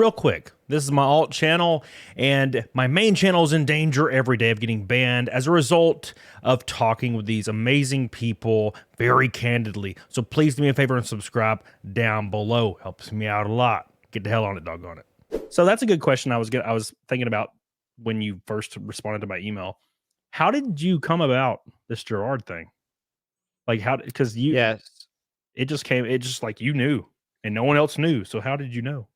real quick, this is my alt channel, and my main channel is in danger every day of getting banned as a result of talking with these amazing people very candidly. So please do me a favor and subscribe down below. Helps me out a lot. Get the hell on it, doggone it. So that's a good question I was thinking about when you first responded to my email. How did you come about this Gerard thing? Like how, because Yes. it just like you knew and no one else knew. So how did you know?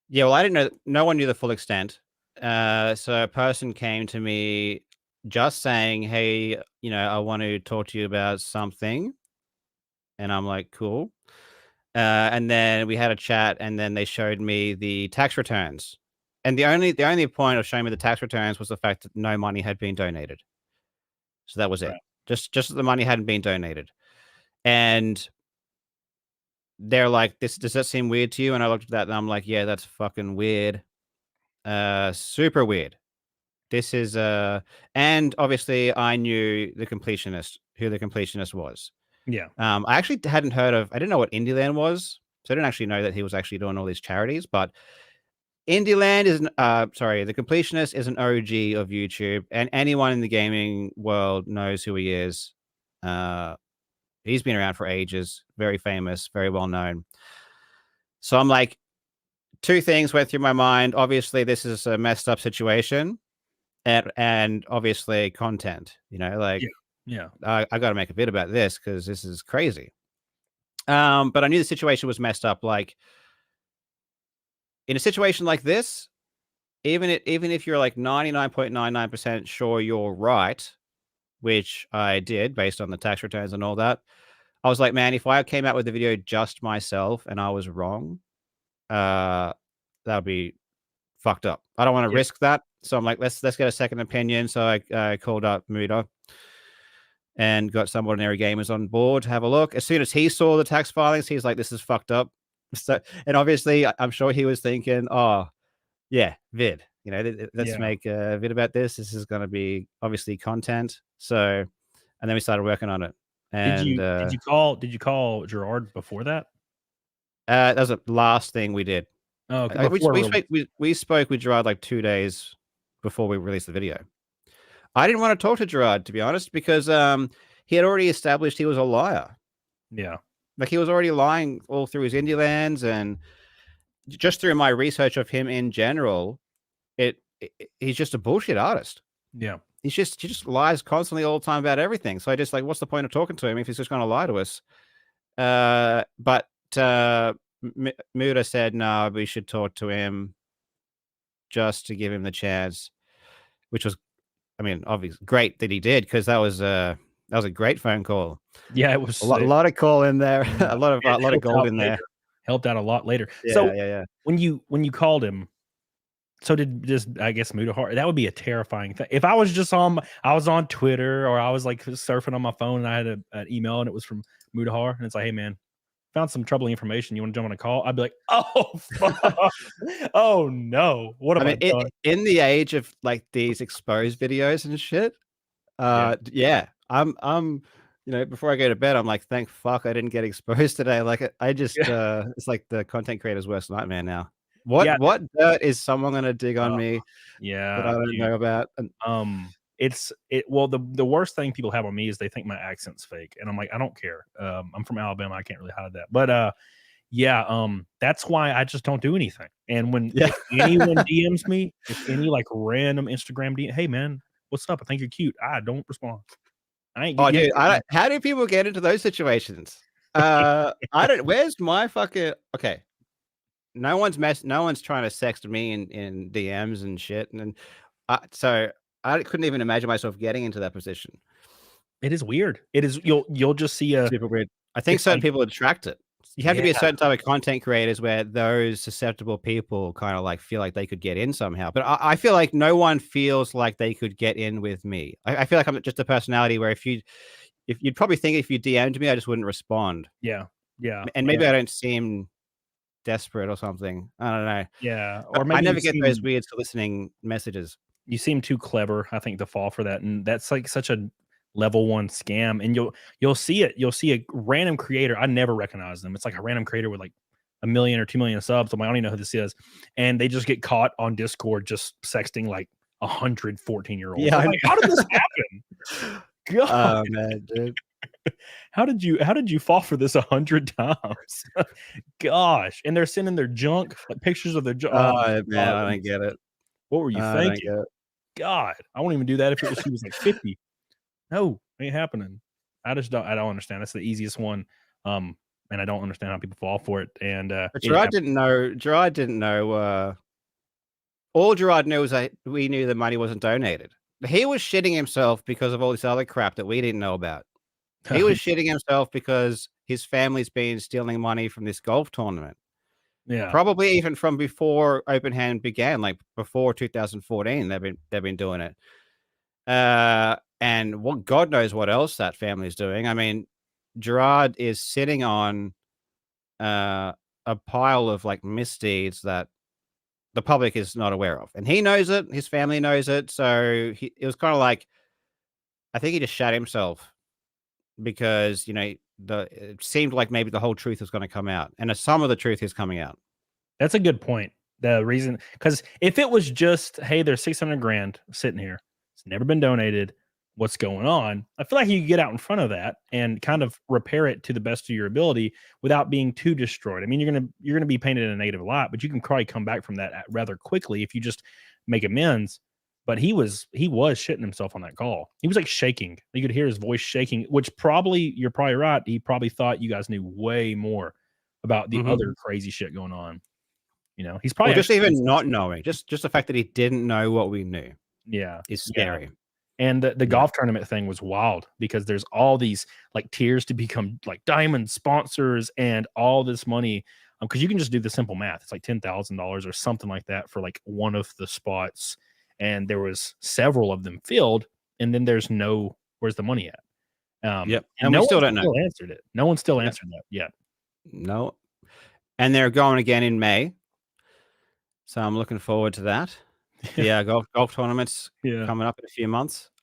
Yeah, well, I didn't know. No one knew the full extent. So a person came to me just saying, "Hey, I want to talk to you about something," and I'm like, "Cool." And then we had a chat, and then they showed me the tax returns. And the only point of showing me the tax returns was the fact that no money had been donated. So that was it. Right. Just that the money hadn't been donated. And they're like, "Does that seem weird to you?" And I looked at that and I'm like, "Yeah, that's fucking weird. Super weird." This is and obviously I knew the completionist, who the completionist was. Yeah. I actually hadn't heard of, I didn't know what Indieland was. So I didn't actually know that he was actually doing all these charities, but Indieland is the completionist is an OG of YouTube, and anyone in the gaming world knows who he is. He's been around for ages, very famous, very well known. So I'm like, two things went through my mind. Obviously, this is a messed up situation, and obviously content. Yeah. I got to make a bit about this because this is crazy. But I knew the situation was messed up. Like in a situation like this, even if you're like 99.99% sure you're right, which I did based on the tax returns and all that, I was like, man, if I came out with the video just myself and I was wrong, that would be fucked up. I don't want to Yeah. risk that. So I'm like, let's get a second opinion. So I called up Muda and got some ordinary gamers on board to have a look. As soon as he saw the tax filings, he's like, this is fucked up. So, and obviously I'm sure he was thinking, oh yeah, vid, let's make a vid about this. This is going to be obviously content. So, and then we started working on it. And Did you call Gerard before that? that was the last thing we did. Oh, okay. We spoke with Gerard like 2 days before we released the video. I didn't want to talk to Gerard, to be honest, because he had already established he was a liar. Yeah. Like he was already lying all through his Indie lands, and just through my research of him in general, he's just a bullshit artist. Yeah. He just lies constantly all the time about everything. So I just like, what's the point of talking to him if he's just going to lie to us? But Muda said, no, we should talk to him just to give him the chance, which was, I mean, obviously great that he did, because that was a great phone call. Yeah, it was a lot of call in there, a lot of gold in there. Helped out a lot later. Yeah, so yeah. When you called him, so did just, I guess, Muda, that would be a terrifying thing. If I was on Twitter, or I was like surfing on my phone and I had an email and it was from Mudahar and it's like, hey man, found some troubling information. You want to jump on a call? I'd be like, oh fuck. Oh no. What am I doing? In the age of like these exposed videos and shit, yeah. I'm before I go to bed, I'm like, thank fuck I didn't get exposed today. Like I just it's like the content creator's worst nightmare now. What dirt is someone gonna dig on me that I don't know about? Well, the worst thing people have on me is they think my accent's fake, and I'm like, I don't care. I'm from Alabama, I can't really hide that. But that's why I just don't do anything. And when if anyone DMs me, if any like random Instagram DM, hey man, what's up? I think you're cute. I don't respond. Dude, how do people get into those situations? I don't. Where's my fucking okay? No one's trying to sext me in DMs and shit, and so I couldn't even imagine myself getting into that position. It is weird. It is. You'll just see super weird. I think certain people attract it. You have to be a certain type of content creators where those susceptible people kind of like feel like they could get in somehow. But I feel like no one feels like they could get in with me. I feel like I'm just a personality where if you'd probably think if you DM'd me, I just wouldn't respond. Yeah. And maybe I don't seem desperate or something. I don't know. Yeah. Or maybe I never get those weird soliciting messages. You seem too clever, I think, to fall for that. And that's like such a level 1 scam. And you'll see it. You'll see a random creator. I never recognize them. It's like a random creator with like 1 million or 2 million subs. I'm like, I don't even know who this is. And they just get caught on Discord just sexting like 114-year-olds. Yeah, I Like, how did this happen? God, oh man, dude. how did you fall for this 100 times? Gosh, and they're sending their junk, like pictures of their junk. Oh man, I don't get it. What were you I don't thinking? get it. God, I wouldn't even do that if she was like 50. No, ain't happening. I don't understand. That's the easiest one. And I don't understand how people fall for it. And But Gerard didn't know. Gerard didn't know. All Gerard knew was that we knew the money wasn't donated. He was shitting himself because of all this other crap that we didn't know about. He was shitting himself because his family's been stealing money from this golf tournament. yeah, Probably even from before Open Hand began, like before 2014. They've been doing it. And what God knows what else that family's doing. I mean, Gerard is sitting on a pile of like misdeeds that the public is not aware of, and he knows it. His family knows it. So it was kind of like, I think he just shat himself because it seemed like maybe the whole truth was going to come out, and some of the truth is coming out. that's a good point. The reason, because if it was just, hey, there's 600 grand sitting here, it's never been donated. What's going on? I feel like you could get out in front of that and kind of repair it to the best of your ability without being too destroyed. I mean, you're gonna be painted in a negative light, but you can probably come back from that rather quickly if you just make amends. But he was shitting himself on that call. He was like shaking. You could hear his voice shaking, which you're probably right. He probably thought you guys knew way more about the other crazy shit going on. He's probably just even not knowing, just the fact that he didn't know what we knew. Yeah, is scary. Yeah. And the golf tournament thing was wild because there's all these like tiers to become like diamond sponsors and all this money. Because you can just do the simple math. It's like $10,000 or something like that for like one of the spots. And there was several of them filled. And then where's the money at? Yep. And we still don't know. Answered it. No one still answered that yet. No. And they're going again in May. So I'm looking forward to that. Yeah, golf tournaments coming up in a few months.